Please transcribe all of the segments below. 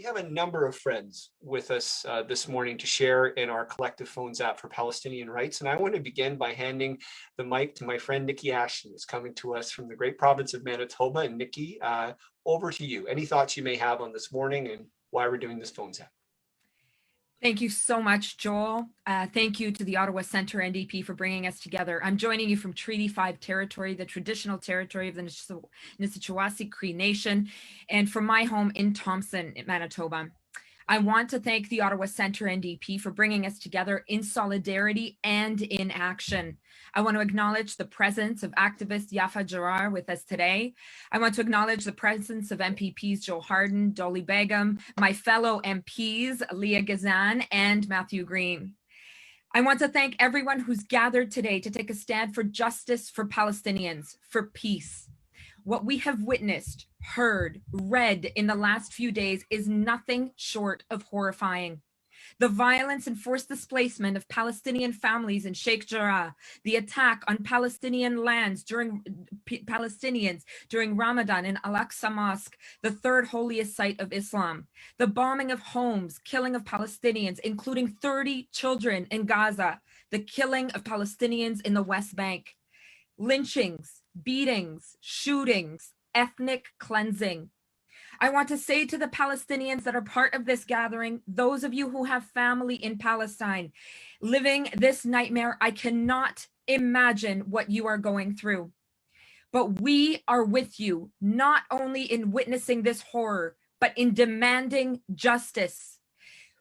We have a number of friends with us this morning to share in our collective phones app for Palestinian rights. And I want to begin by handing the mic to my friend Nikki Ashton, who's coming to us from the great province of Manitoba. And Nikki, over to you. Any thoughts you may have on this morning and why we're doing this phones app? Thank you so much, Joel. Thank you to the Ottawa Centre NDP for bringing us together. I'm joining you from Treaty 5 territory, the traditional territory of the Nissichawasi Cree Nation, and from my home in Thompson, Manitoba. I want to thank the Ottawa Centre NDP for bringing us together in solidarity and in action. I want to acknowledge the presence of activist Sheihk Jarrah with us today. I want to acknowledge the presence of MPPs Joe Harden, Dolly Begum, my fellow MPs Leah Gazan and Matthew Green. I want to thank everyone who's gathered today to take a stand for justice for Palestinians, for peace. What we have witnessed, heard, read in the last few days is nothing short of horrifying. The violence and forced displacement of Palestinian families in Sheikh Jarrah, the attack on Palestinian lands during Palestinians during Ramadan in Al-Aqsa Mosque, the third holiest site of Islam, the bombing of homes, killing of Palestinians, including 30 children in Gaza, the killing of Palestinians in the West Bank, lynchings, beatings, shootings, ethnic cleansing. I want to say to the Palestinians that are part of this gathering, those of you who have family in Palestine, living this nightmare, I cannot imagine what you are going through. But we are with you, not only in witnessing this horror, but in demanding justice.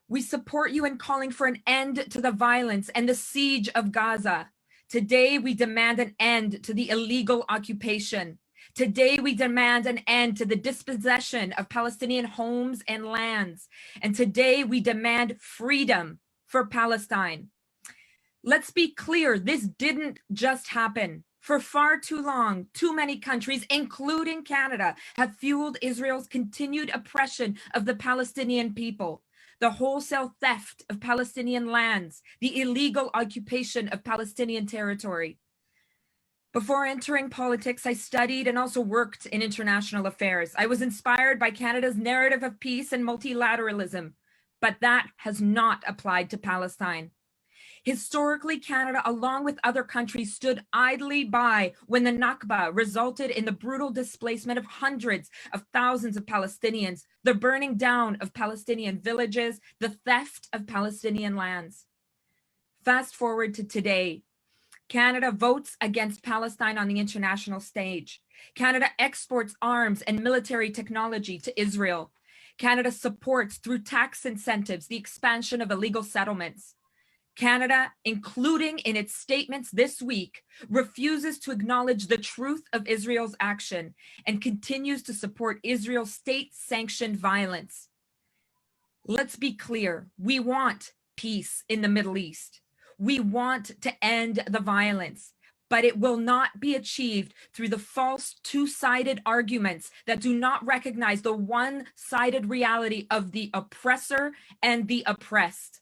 We support you in calling for an end to the violence and the siege of Gaza. Today, we demand an end to the illegal occupation. Today, we demand an end to the dispossession of Palestinian homes and lands. And today, we demand freedom for Palestine. Let's be clear, this didn't just happen. For far too long, too many countries, including Canada, have fueled Israel's continued oppression of the Palestinian people. The wholesale theft of Palestinian lands, the illegal occupation of Palestinian territory. Before entering politics, I studied and also worked in international affairs. I was inspired by Canada's narrative of peace and multilateralism, but that has not applied to Palestine. Historically, Canada, along with other countries, stood idly by when the Nakba resulted in the brutal displacement of hundreds of thousands of Palestinians, the burning down of Palestinian villages, the theft of Palestinian lands. Fast forward to today. Canada votes against Palestine on the international stage. Canada exports arms and military technology to Israel. Canada supports, through tax incentives, the expansion of illegal settlements. Canada, including in its statements this week, refuses to acknowledge the truth of Israel's action and continues to support Israel's state-sanctioned violence. Let's be clear, we want peace in the Middle East. We want to end the violence, but it will not be achieved through the false two-sided arguments that do not recognize the one-sided reality of the oppressor and the oppressed.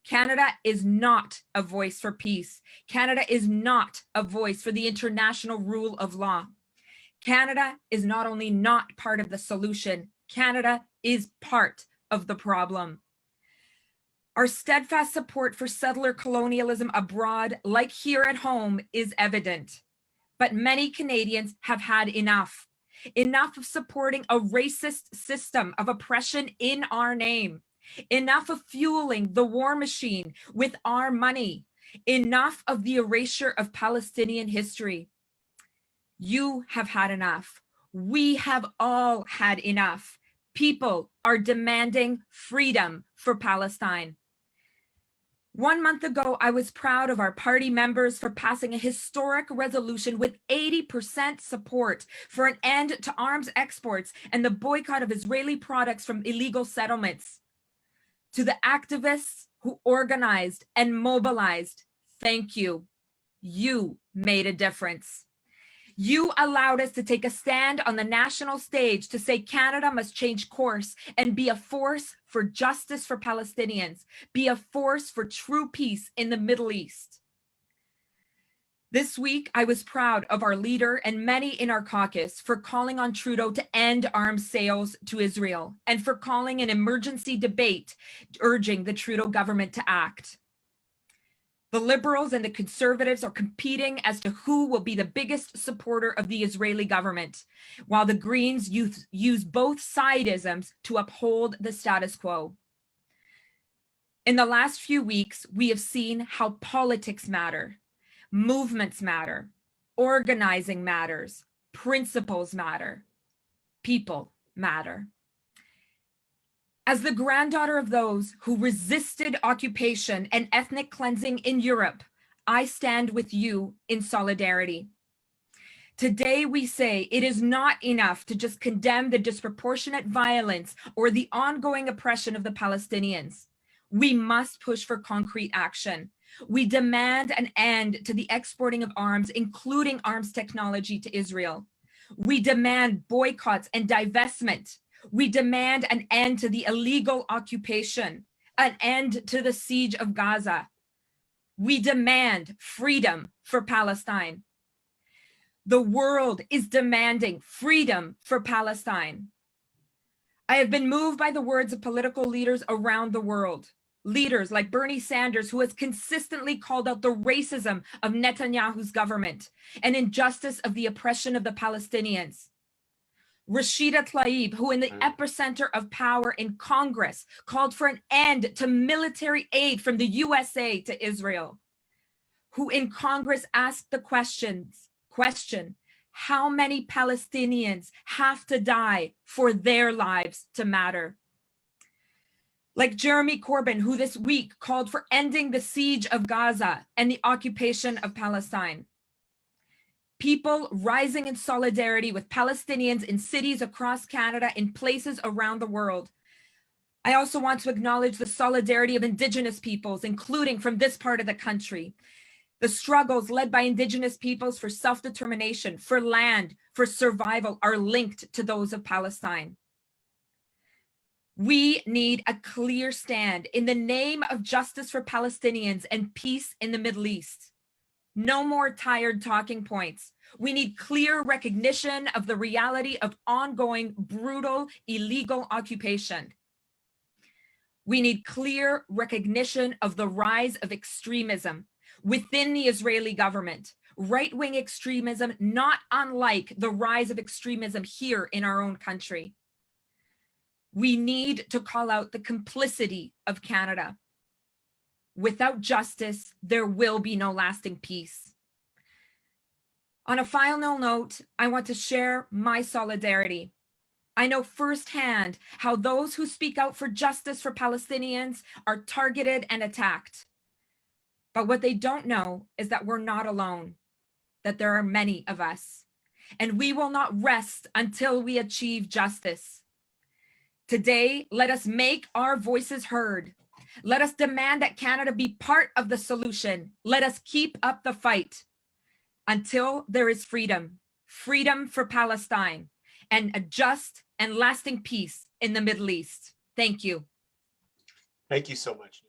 Canada is not a voice for peace. Canada is not a voice for the international rule of law. Canada is not only not part of the solution, Canada is part of the problem. Our steadfast support for settler colonialism abroad, like here at home, is evident. But many Canadians have had enough. Enough of supporting a racist system of oppression in our name. Enough of fueling the war machine with our money. Enough of the erasure of Palestinian history. You have had enough. We have all had enough. People are demanding freedom for Palestine. 1 month ago, I was proud of our party members for passing a historic resolution with 80% support for an end to arms exports and the boycott of Israeli products from illegal settlements. To the activists who organized and mobilized, thank you. You made a difference. You allowed us to take a stand on the national stage to say Canada must change course and be a force for justice for Palestinians, be a force for true peace in the Middle East. This week, I was proud of our leader and many in our caucus for calling on Trudeau to end arms sales to Israel and for calling an emergency debate urging the Trudeau government to act. The Liberals and the Conservatives are competing as to who will be the biggest supporter of the Israeli government, while the Greens use both sidisms to uphold the status quo. In the last few weeks, we have seen how politics matter. Movements matter, organizing matters, principles matter, people matter. As the granddaughter of those who resisted occupation and ethnic cleansing in Europe, I stand with you in solidarity. Today we say it is not enough to just condemn the disproportionate violence or the ongoing oppression of the Palestinians. We must push for concrete action. We demand an end to the exporting of arms, including arms technology, to Israel. We demand boycotts and divestment. We demand an end to the illegal occupation, an end to the siege of Gaza. We demand freedom for Palestine. The world is demanding freedom for Palestine. I have been moved by the words of political leaders around the world. Leaders like Bernie Sanders, who has consistently called out the racism of Netanyahu's government and injustice of the oppression of the Palestinians. Rashida Tlaib, who in the epicenter of power in Congress called for an end to military aid from the USA to Israel, who in Congress asked the question, how many Palestinians have to die for their lives to matter? Like Jeremy Corbyn, who this week called for ending the siege of Gaza and the occupation of Palestine. People rising in solidarity with Palestinians in cities across Canada, in places around the world. I also want to acknowledge the solidarity of Indigenous peoples, including from this part of the country. The struggles led by Indigenous peoples for self-determination, for land, for survival are linked to those of Palestine. We need a clear stand in the name of justice for Palestinians and peace in the Middle East. No more tired talking points. We need clear recognition of the reality of ongoing, brutal, illegal occupation. We need clear recognition of the rise of extremism within the Israeli government, right-wing extremism, not unlike the rise of extremism here in our own country. We need to call out the complicity of Canada. Without justice, there will be no lasting peace. On a final note, I want to share my solidarity. I know firsthand how those who speak out for justice for Palestinians are targeted and attacked. But what they don't know is that we're not alone, that there are many of us, and we will not rest until we achieve justice. Today, let us make our voices heard. Let us demand that Canada be part of the solution. Let us keep up the fight until there is freedom, freedom for Palestine, and a just and lasting peace in the Middle East. Thank you. Thank you so much.